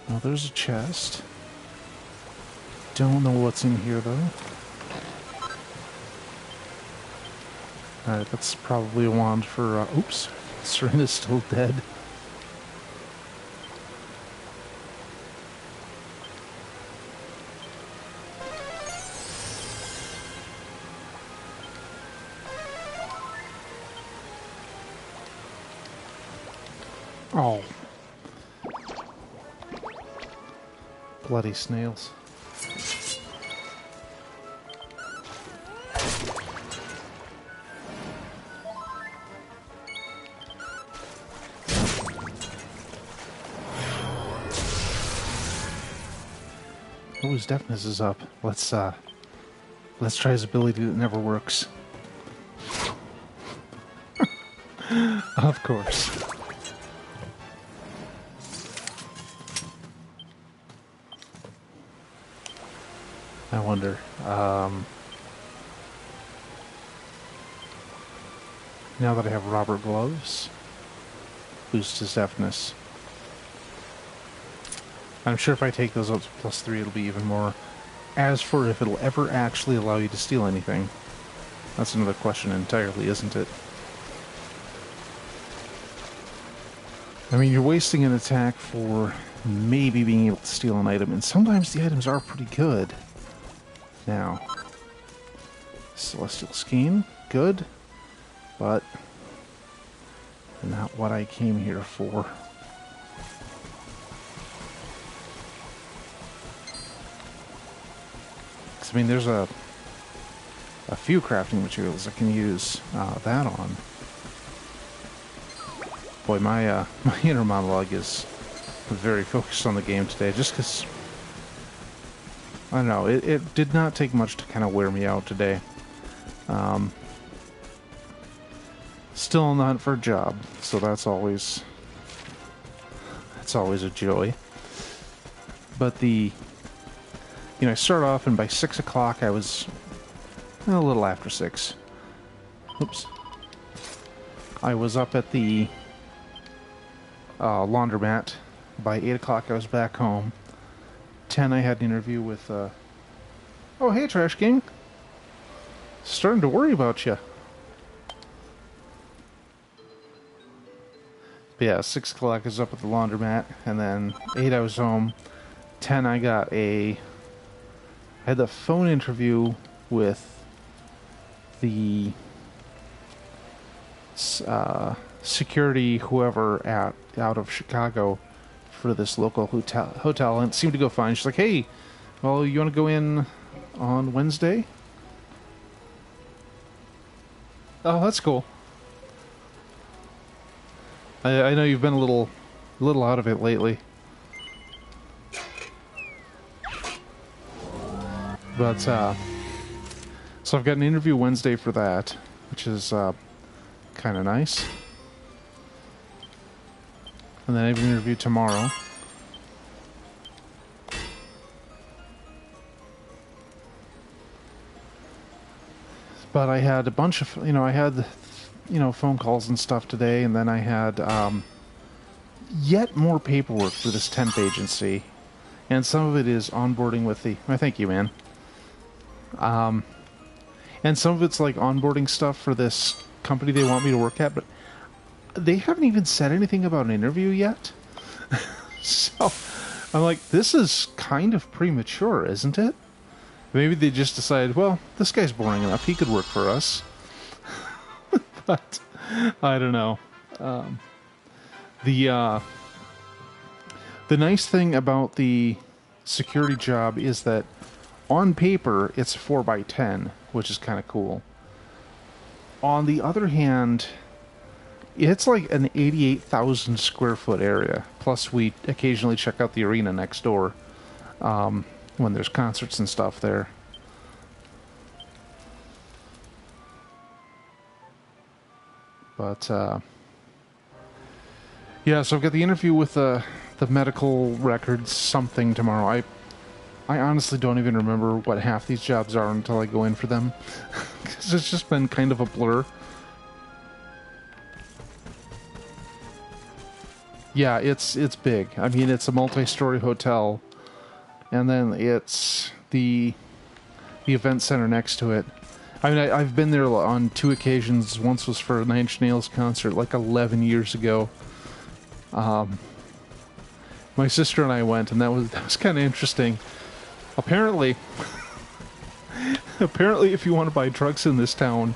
Oh, there's a chest. Don't know what's in here, though. Alright, that's probably a wand for, oops. Serena's still dead. Oh. Bloody snails. Oh, his deafness is up. Let's try his ability that never works. Of course. I wonder, now that I have rubber gloves, boost his deafness. I'm sure if I take those up to +3, it'll be even more. As for if it'll ever actually allow you to steal anything, that's another question entirely, isn't it? I mean, you're wasting an attack for maybe being able to steal an item, and sometimes the items are pretty good. Now, Celestial Scheme, good, but not what I came here for. Because, I mean, there's a few crafting materials I can use that on. Boy, my inner monologue is very focused on the game today, just because, I don't know, it did not take much to kind of wear me out today. Still not for a job, so that's always a joy. But I start off, and by 6 o'clock I was a little after 6. Oops. I was up at the laundromat. By 8 o'clock I was back home. 10 I had an interview with oh, hey, Trash King. Starting to worry about you. But yeah, 6 o'clock I was up at the laundromat, and then 8 I was home. 10 I had the phone interview with the security whoever out of Chicago for this local hotel, and it seemed to go fine. She's like, hey, well, you want to go in on Wednesday? Oh, that's cool. I know you've been a little out of it lately. But, so I've got an interview Wednesday for that, which is kind of nice. And then I have an interview tomorrow. But I had a bunch of, phone calls and stuff today, and then I had yet more paperwork for this temp agency. And some of it is onboarding with the... Oh, thank you, man. And some of it's like onboarding stuff for this company they want me to work at, but they haven't even said anything about an interview yet. So I'm like, this is kind of premature, isn't it? Maybe they just decided, well, this guy's boring enough, he could work for us. But I don't know. The nice thing about the security job is that on paper it's 4x10, which is kind of cool. On the other hand, it's like an 88,000 square foot area. Plus, we occasionally check out the arena next door when there's concerts and stuff there. But, yeah, so I've got the interview with the medical records something tomorrow. I honestly don't even remember what half these jobs are until I go in for them. Because it's just been kind of a blur. Yeah, it's big. I mean, it's a multi-story hotel, and then it's the event center next to it. I mean, I've been there on 2 occasions. Once was for a Nine Inch Nails concert, like 11 years ago. My sister and I went, and that was kind of interesting. Apparently, apparently, if you want to buy drugs in this town,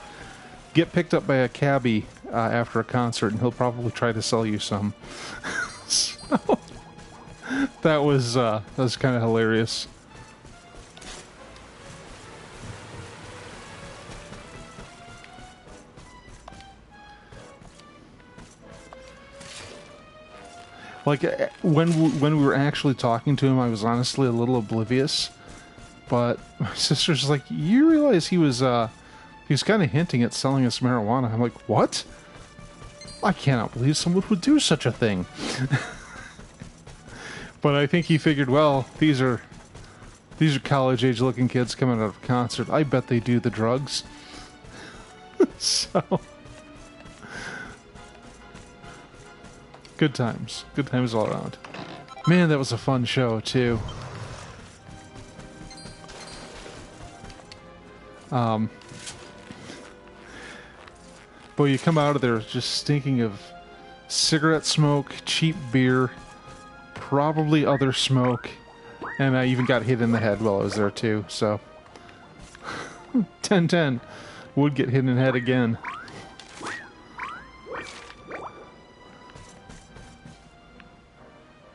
get picked up by a cabbie after a concert, and he'll probably try to sell you some. So, that was kind of hilarious. Like, when we were actually talking to him, I was honestly a little oblivious. But my sister's like, you realize he was kind of hinting at selling us marijuana. I'm like, what? I cannot believe someone would do such a thing. But I think he figured, well, these are college-age looking kids coming out of a concert. I bet they do the drugs. So... Good times all around. Man, that was a fun show, too. But you come out of there just stinking of cigarette smoke, cheap beer, probably other smoke, and I even got hit in the head while I was there, too, so... 10-10. Would get hit in the head again.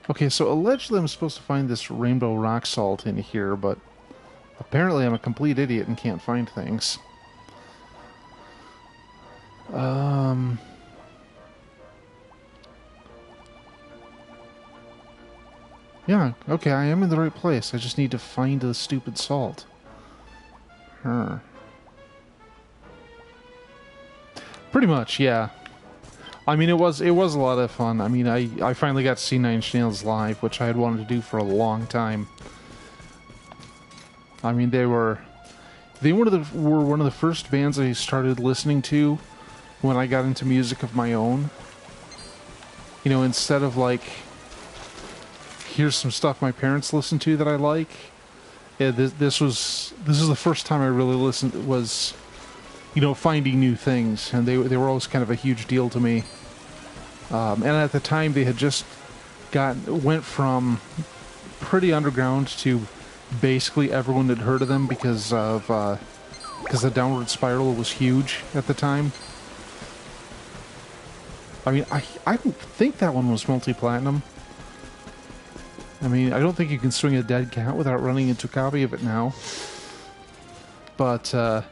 Okay, so allegedly I'm supposed to find this rainbow rock salt in here, but apparently I'm a complete idiot and can't find things. Yeah, okay, I am in the right place. I just need to find the stupid salt. Pretty much, yeah. I mean, it was a lot of fun. I mean, I finally got to see Nine Inch Nails live, which I had wanted to do for a long time. I mean, they were one of the first bands I started listening to when I got into music of my own. You know, instead of like, here's some stuff my parents listened to that I like. Yeah, this was the first time I really listened. Was, you know, finding new things, and they were always kind of a huge deal to me. And at the time, they had just went from pretty underground to basically everyone had heard of them because the Downward Spiral was huge at the time. I mean, I don't think that one was multi-platinum. I mean, I don't think you can swing a dead cat without running into a copy of it now. But it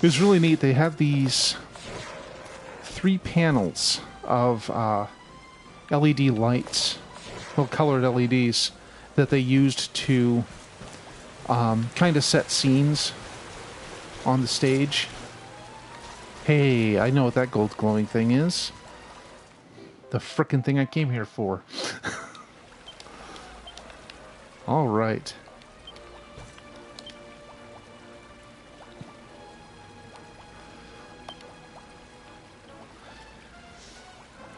was really neat. They have these 3 panels of LED lights, well, colored LEDs, that they used to kind of set scenes on the stage. Hey, I know what that gold glowing thing is. The frickin' thing I came here for. All right.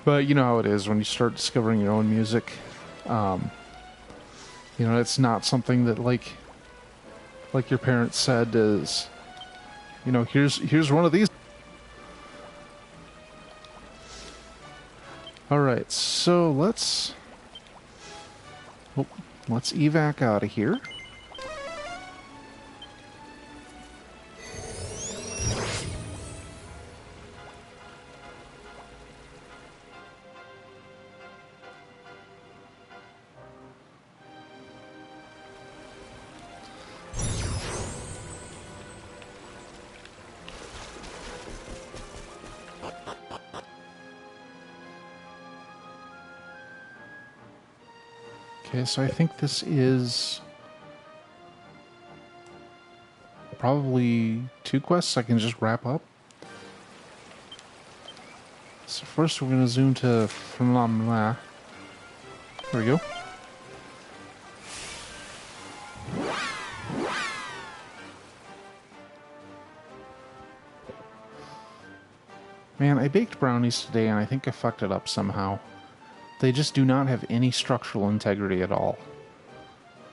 But you know how it is when you start discovering your own music. You know, it's not something that like your parents said is, you know, here's one of these. All right, so let's evac out of here. Okay, so I think this is probably 2 quests I can just wrap up. So first we're going to zoom to Phenomena. There we go. Man, I baked brownies today and I think I fucked it up somehow. They just do not have any structural integrity at all.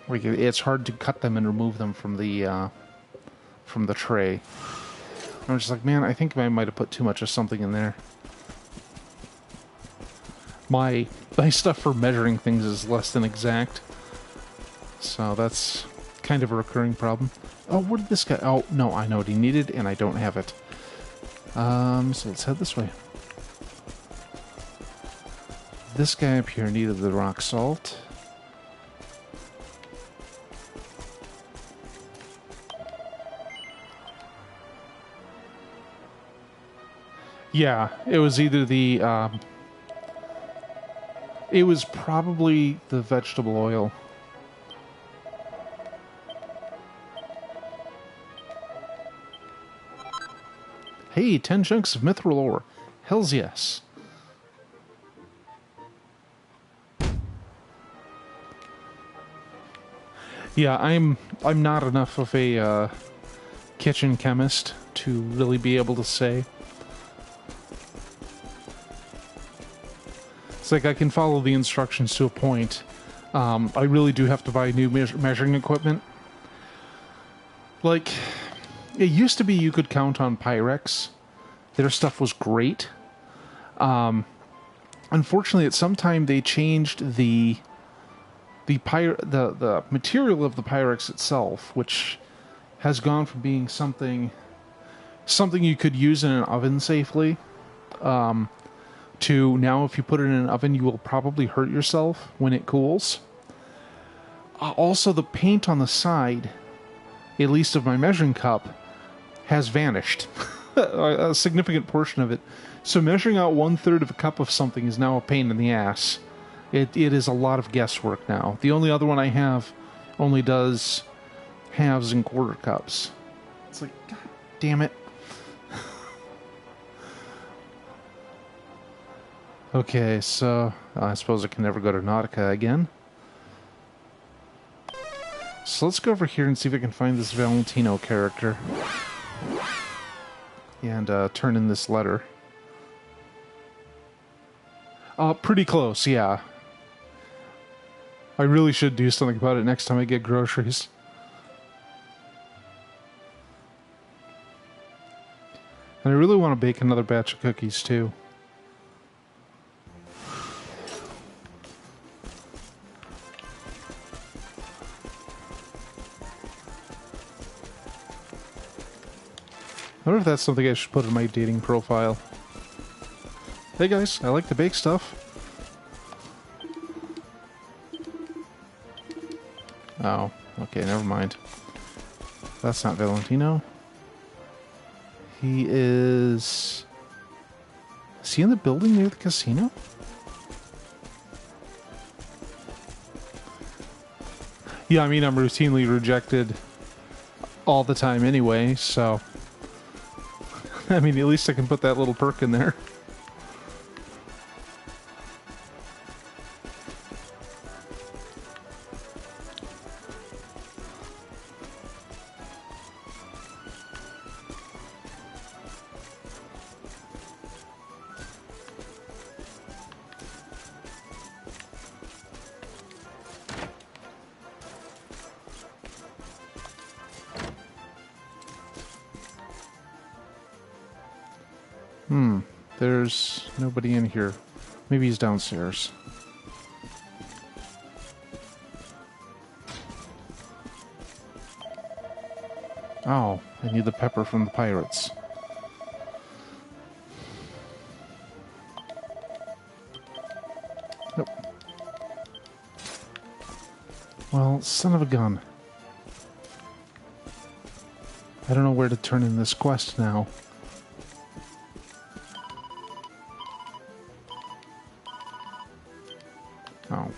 Like, it's hard to cut them and remove them from the tray. I'm just like, man, I think I might have put too much of something in there. My stuff for measuring things is less than exact. So that's kind of a recurring problem. Oh, what did this guy... Oh, no, I know what he needed, and I don't have it. So let's head this way. This guy up here needed the rock salt. Yeah, it was either the... it was probably the vegetable oil. Hey, 10 chunks of mithril ore. Hells yes. Yeah, I'm not enough of a kitchen chemist to really be able to say. It's like I can follow the instructions to a point. I really do have to buy new measuring equipment. Like, it used to be you could count on Pyrex. Their stuff was great. Unfortunately, at some time they changed the material of the Pyrex itself, which has gone from being something you could use in an oven safely, to now if you put it in an oven, you will probably hurt yourself when it cools. Also, the paint on the side, at least of my measuring cup, has vanished. A significant portion of it. So measuring out 1/3 of a cup of something is now a pain in the ass. It is a lot of guesswork now. The only other one I have only does halves and quarter cups. It's like, God damn it. Okay, so I suppose I can never go to Nautica again. So let's go over here and see if I can find this Valentino character. And turn in this letter. Pretty close, yeah. I really should do something about it next time I get groceries. And I really want to bake another batch of cookies, too. I wonder if that's something I should put in my dating profile. Hey guys, I like to bake stuff. Oh, okay, never mind. That's not Valentino. He is... Is he in the building near the casino? Yeah, I mean, I'm routinely rejected all the time anyway, so... I mean, at least I can put that little perk in there. There's nobody in here. Maybe he's downstairs. Oh, I need the pepper from the pirates. Nope. Well, son of a gun. I don't know where to turn in this quest now. Oh.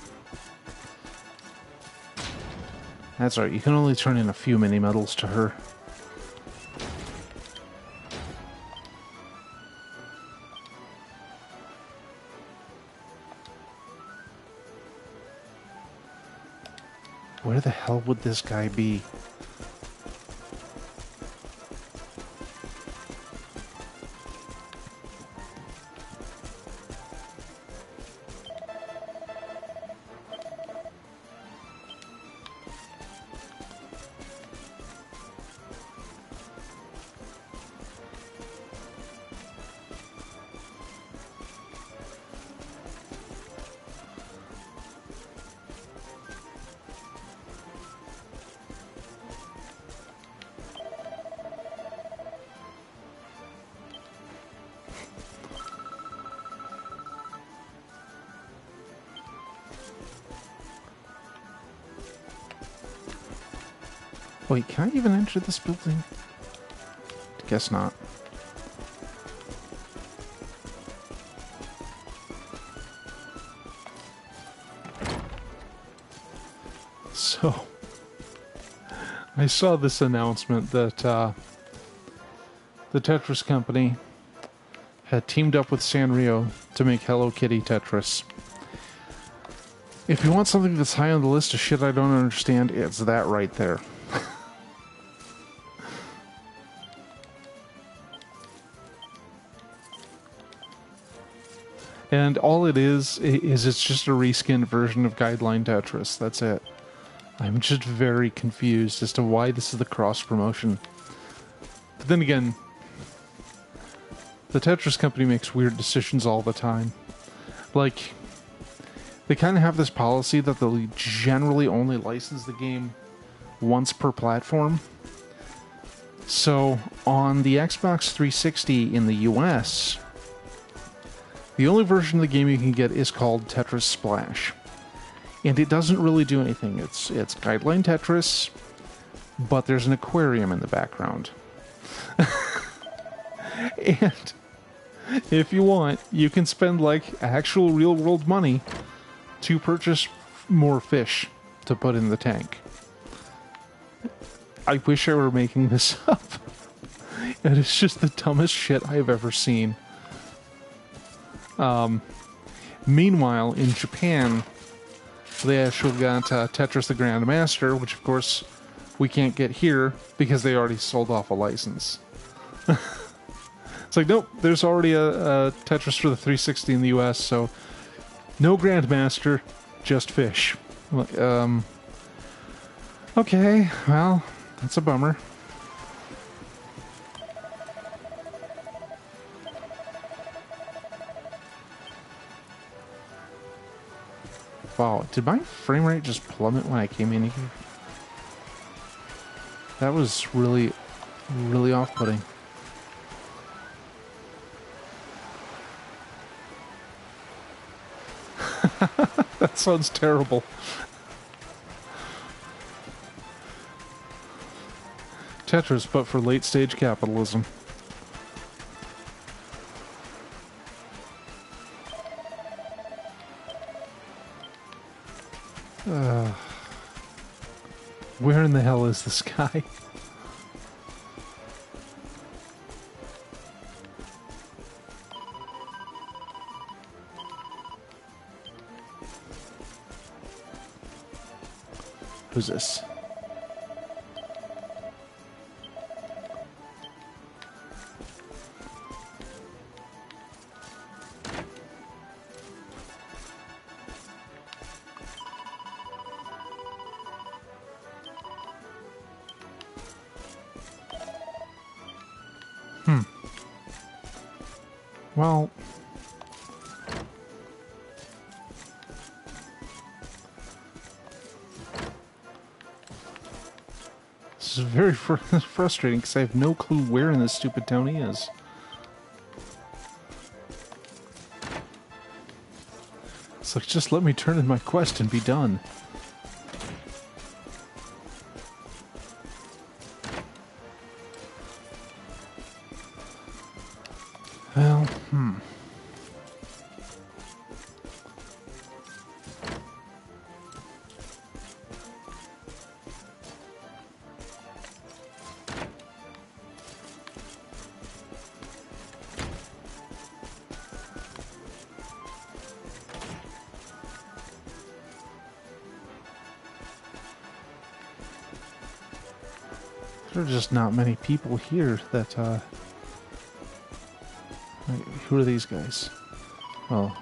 That's right, you can only turn in a few mini medals to her. Where the hell would this guy be? Wait, can I even enter this building? Guess not. So, I saw this announcement that the Tetris company had teamed up with Sanrio to make Hello Kitty Tetris. If you want something that's high on the list of shit I don't understand, it's that right there. And all it is it's just a reskinned version of Guideline Tetris. That's it. I'm just very confused as to why this is the cross promotion. But then again, the Tetris company makes weird decisions all the time. Like, they kind of have this policy that they'll generally only license the game once per platform. So, on the Xbox 360 in the US, the only version of the game you can get is called Tetris Splash. And it doesn't really do anything. It's Guideline Tetris, but there's an aquarium in the background. And if you want, you can spend like actual real world money to purchase more fish to put in the tank. I wish I were making this up. It is just the dumbest shit I've ever seen. Meanwhile, in Japan, they actually got Tetris the Grandmaster, which of course we can't get here because they already sold off a license. It's like, nope, there's already a Tetris for the 360 in the US, so no Grandmaster, just fish. Okay, well, that's a bummer. Wow, did my frame rate just plummet when I came in here? That was really, really off-putting. That sounds terrible. Tetris, but for late-stage capitalism. Where in the hell is this guy? Who's this? Well, this is very frustrating because I have no clue where in this stupid town he is. It's like, just let me turn in my quest and be done. Well, there are just not many people here that, who are these guys? Oh.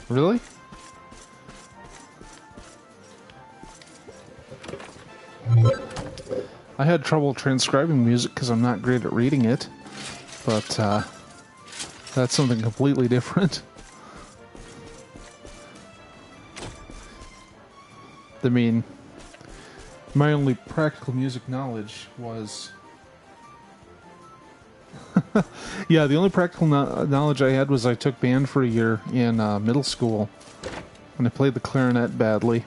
Really? I had trouble transcribing music because I'm not great at reading it, but that's something completely different. I mean, my only practical music knowledge was Yeah, the only practical knowledge I had was I took band for a year in middle school, and I played the clarinet badly.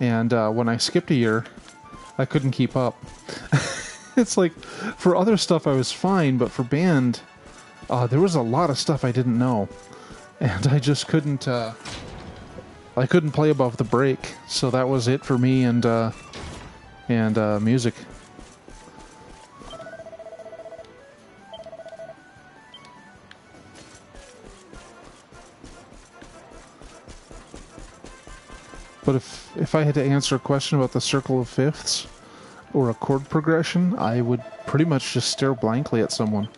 And when I skipped a year, I couldn't keep up. It's like, for other stuff I was fine, but for band, there was a lot of stuff I didn't know. And I just couldn't, I couldn't play above the break. So that was it for me and music. But if I had to answer a question about the circle of fifths or a chord progression, I would pretty much just stare blankly at someone.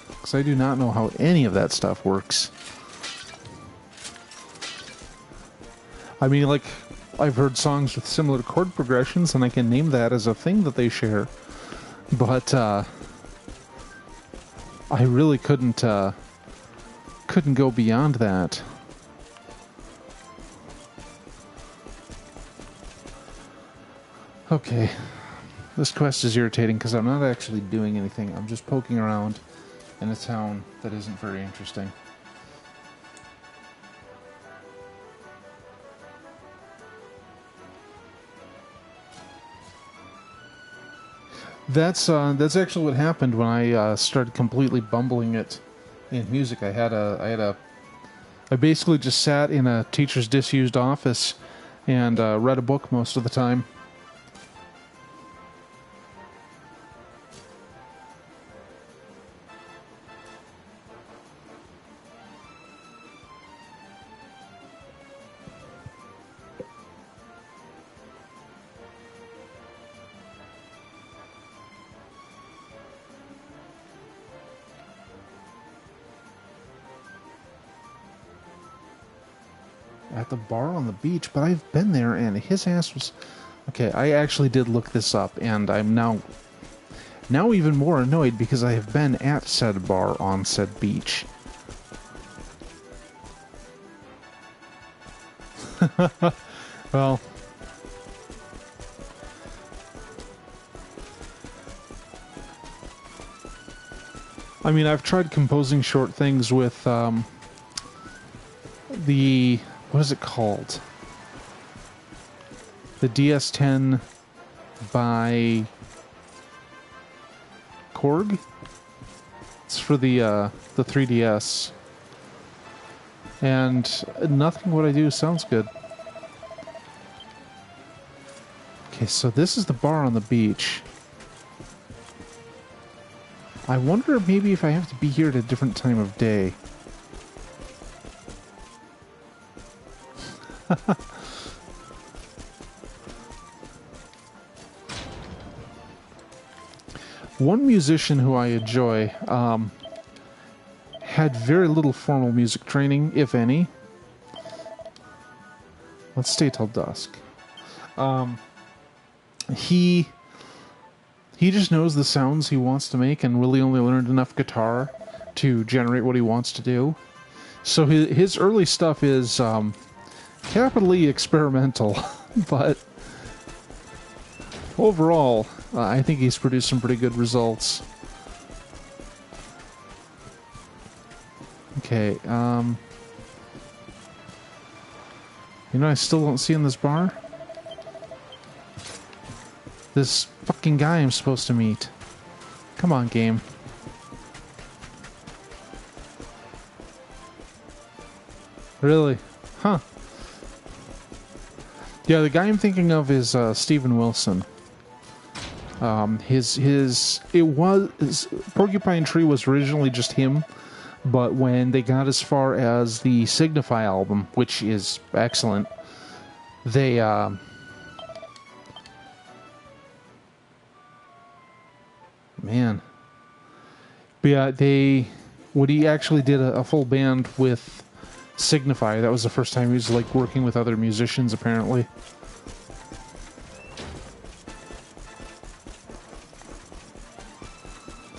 Because I do not know how any of that stuff works. I mean, like, I've heard songs with similar chord progressions, and I can name that as a thing that they share. But, I really couldn't go beyond that. Okay, this quest is irritating because I'm not actually doing anything. I'm just poking around in a town that isn't very interesting. That's actually what happened when I started completely bumbling it in music. I basically just sat in a teacher's disused office and read a book most of the time. At the bar on the beach, but I've been there and his ass was... Okay, I actually did look this up, and I'm now even more annoyed because I have been at said bar on said beach. Well... I mean, I've tried composing short things with, the... What is it called? The DS10 by Korg? It's for the 3DS. And nothing what I do sounds good. Okay, so this is the bar on the beach. I wonder maybe if I have to be here at a different time of day. One musician who I enjoy had very little formal music training, if any. Let's stay till dusk. He just knows the sounds he wants to make and really only learned enough guitar to generate what he wants to do. So his early stuff is capitally experimental, but overall, I think he's produced some pretty good results. Okay, you know, I still don't see in this bar this fucking guy I'm supposed to meet. Come on, game. Really? Huh. Yeah, the guy I'm thinking of is Steven Wilson. Porcupine Tree was originally just him, but when they got as far as the Signify album, which is excellent, they man. But yeah, he actually did a full band with Signify. That was the first time he was like working with other musicians, apparently.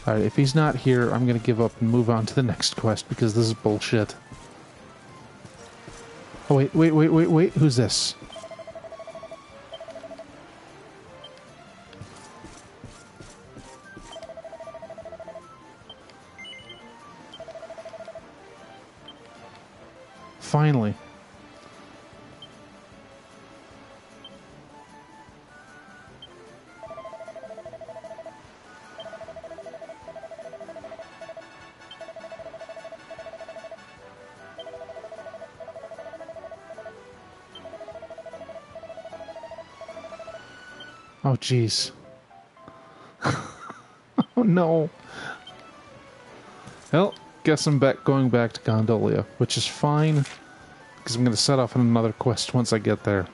Alright, if he's not here, I'm gonna give up and move on to the next quest because this is bullshit. Oh, wait, who's this? finally. Oh, jeez. Oh, no. Well, guess I'm going back to Gondolia, which is fine, because I'm going to set off on another quest once I get there.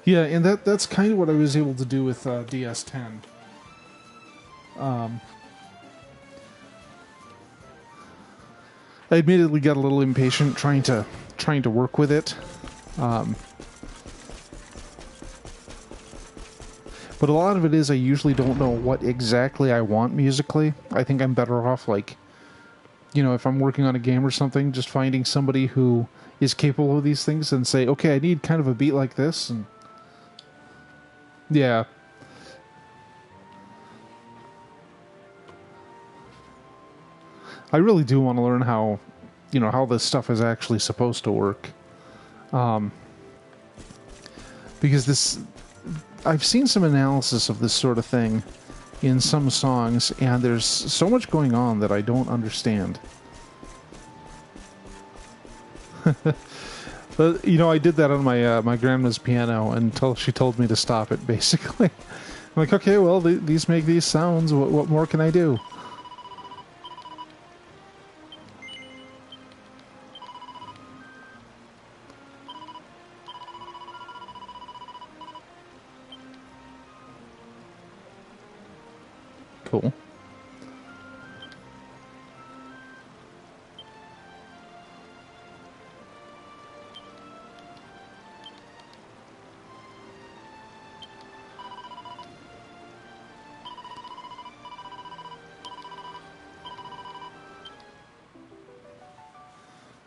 Yeah, and that's kind of what I was able to do with DS10. I admittedly got a little impatient trying to work with it. But a lot of it is I usually don't know what exactly I want musically. I think I'm better off, like, you know, if I'm working on a game or something, just finding somebody who is capable of these things and say, okay, I need kind of a beat like this. And yeah. I really do want to learn how, you know, how this stuff is actually supposed to work. Because I've seen some analysis of this sort of thing in some songs, and there's so much going on that I don't understand. But, you know, I did that on my my grandma's piano until she told me to stop it, basically. I'm like, okay, well, these make these sounds. What more can I do? Cool.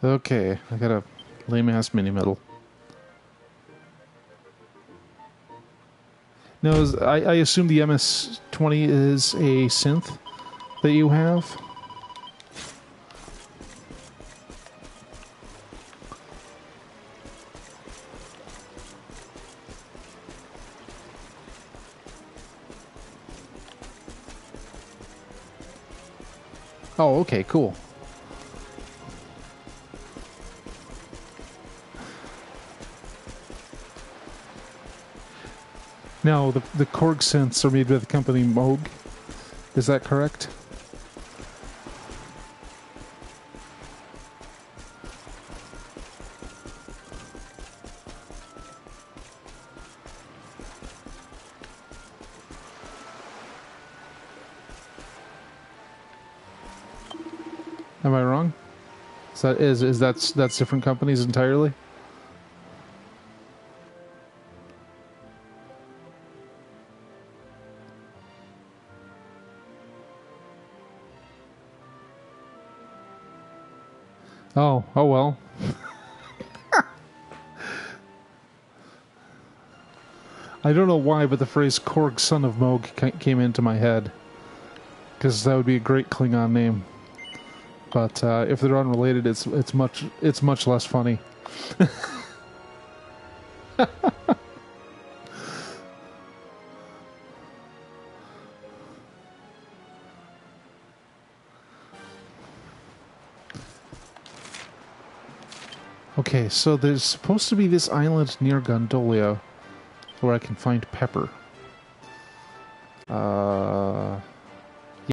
Okay, I got a lame-ass mini-metal. No, I assume the MS-20 is a synth that you have? Oh, okay, cool. Now, the Korg synths are made by the company Moog. Is that correct? Am I wrong? That's different companies entirely? Oh well. I don't know why, but the phrase Korg son of Moog came into my head. Because that would be a great Klingon name. But if they're unrelated, it's much less funny. Okay, so there's supposed to be this island near Gondolia where I can find Pepper.